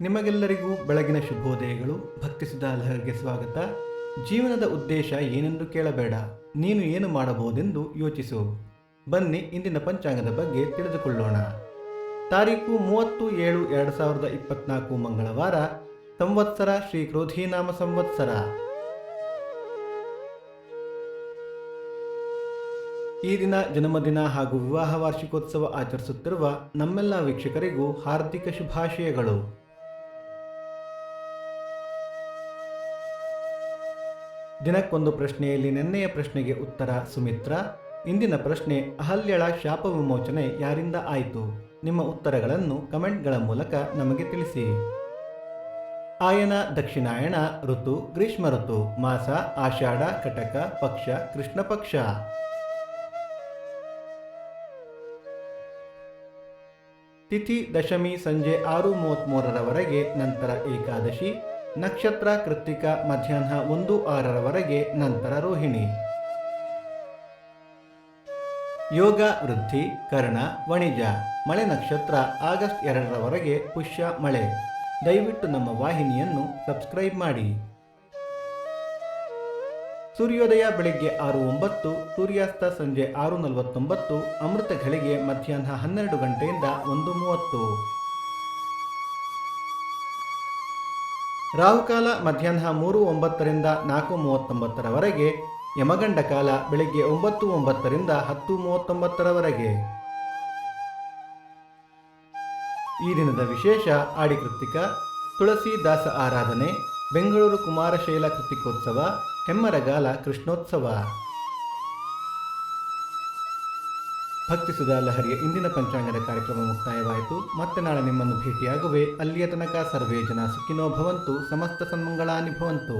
ನಿಮಗೆಲ್ಲರಿಗೂ ಬೆಳಗಿನ ಶುಭೋದಯಗಳು. ಭಕ್ತಿಸುಧಾ ಲಹರಿಗೆ ಸ್ವಾಗತ. ಜೀವನದ ಉದ್ದೇಶ ಏನೆಂದು ಕೇಳಬೇಡ, ನೀನು ಏನು ಮಾಡಬಹುದೆಂದು ಯೋಚಿಸು. ಬನ್ನಿ ಇಂದಿನ ಪಂಚಾಂಗದ ಬಗ್ಗೆ ತಿಳಿದುಕೊಳ್ಳೋಣ. ತಾರೀಕು 30/7/2024 ಮಂಗಳವಾರ. ಸಂವತ್ಸರ ಶ್ರೀ ಕ್ರೋಧೀನಾಮ ಸಂವತ್ಸರ. ಈ ದಿನ ಜನ್ಮದಿನ ಹಾಗೂ ವಿವಾಹ ವಾರ್ಷಿಕೋತ್ಸವ ಆಚರಿಸುತ್ತಿರುವ ನಮ್ಮೆಲ್ಲ ವೀಕ್ಷಕರಿಗೂ ಹಾರ್ದಿಕ ಶುಭಾಶಯಗಳು. ದಿನಕ್ಕೊಂದು ಪ್ರಶ್ನೆಯಲ್ಲಿ ನಿನ್ನೆಯ ಪ್ರಶ್ನೆಗೆ ಉತ್ತರ ಸುಮಿತ್ರ. ಇಂದಿನ ಪ್ರಶ್ನೆ, ಅಹಲ್ಯಳ ಶಾಪ ವಿಮೋಚನೆ ಯಾರಿಂದ ಆಯಿತು? ನಿಮ್ಮ ಉತ್ತರಗಳನ್ನು ಕಮೆಂಟ್ಗಳ ಮೂಲಕ ನಮಗೆ ತಿಳಿಸಿ. ಆಯನ ದಕ್ಷಿಣಾಯಣ, ಋತು ಗ್ರೀಷ್ಮ ಋತು, ಮಾಸ ಆಷಾಢ, ಕಟಕ, ಪಕ್ಷ ಕೃಷ್ಣ ಪಕ್ಷ. ತಿಥಿ ದಶಮಿ ಸಂಜೆ 6:33 ನಂತರ ಏಕಾದಶಿ. ನಕ್ಷತ್ರ ಕೃತ್ತಿಕ ಮಧ್ಯಾಹ್ನ 1:06 ನಂತರ ರೋಹಿಣಿ. ಯೋಗ ವೃದ್ಧಿ, ಕರ್ಣ, ವಣಿಜ. ಮಳೆ ನಕ್ಷತ್ರ ಆಗಸ್ಟ್ 2 ಪುಷ್ಯ ಮಳೆ. ದಯವಿಟ್ಟು ನಮ್ಮ ವಾಹಿನಿಯನ್ನು ಸಬ್ಸ್ಕ್ರೈಬ್ ಮಾಡಿ. ಸೂರ್ಯೋದಯ ಬೆಳಿಗ್ಗೆ 6:09, ಸೂರ್ಯಾಸ್ತ ಸಂಜೆ 6:49, ಅಮೃತ ಘಳಿಗೆ ಮಧ್ಯಾಹ್ನ 12 ಗಂಟೆಯಿಂದ 1:30. ರಾಹುಕಾಲ ಮಧ್ಯಾಹ್ನ 3:09 4:39. ಯಮಗಂಡ ಕಾಲ ಬೆಳಿಗ್ಗೆ 9:09 10:39. ಈ ದಿನದ ವಿಶೇಷ ಆಡಿ ಕೃತ್ತಿಕ, ತುಳಸಿ ದಾಸ ಆರಾಧನೆ, ಬೆಂಗಳೂರು ಕುಮಾರಶೈಲ ಕೃತಿಕೋತ್ಸವ, ಹೆಮ್ಮರಗಾಲ ಕೃಷ್ಣೋತ್ಸವ. ಭಕ್ತಿಸುಧಾ ಲಹರಿಯ ಇಂದಿನ ಪಂಚಾಂಗದ ಕಾರ್ಯಕ್ರಮ ಮುಕ್ತಾಯವಾಯಿತು. ಮತ್ತೆ ನಾಳೆ ನಿಮ್ಮನ್ನು ಭೇಟಿಯಾಗುವೆ. ಅಲ್ಲಿಯ ತನಕ ಸರ್ವೇ ಜನ ಸುಖಿನೋ ಭವಂತು, ಸಮಸ್ತ ಸನ್ಮಂಗಳಾನಿ ಭವಂತು.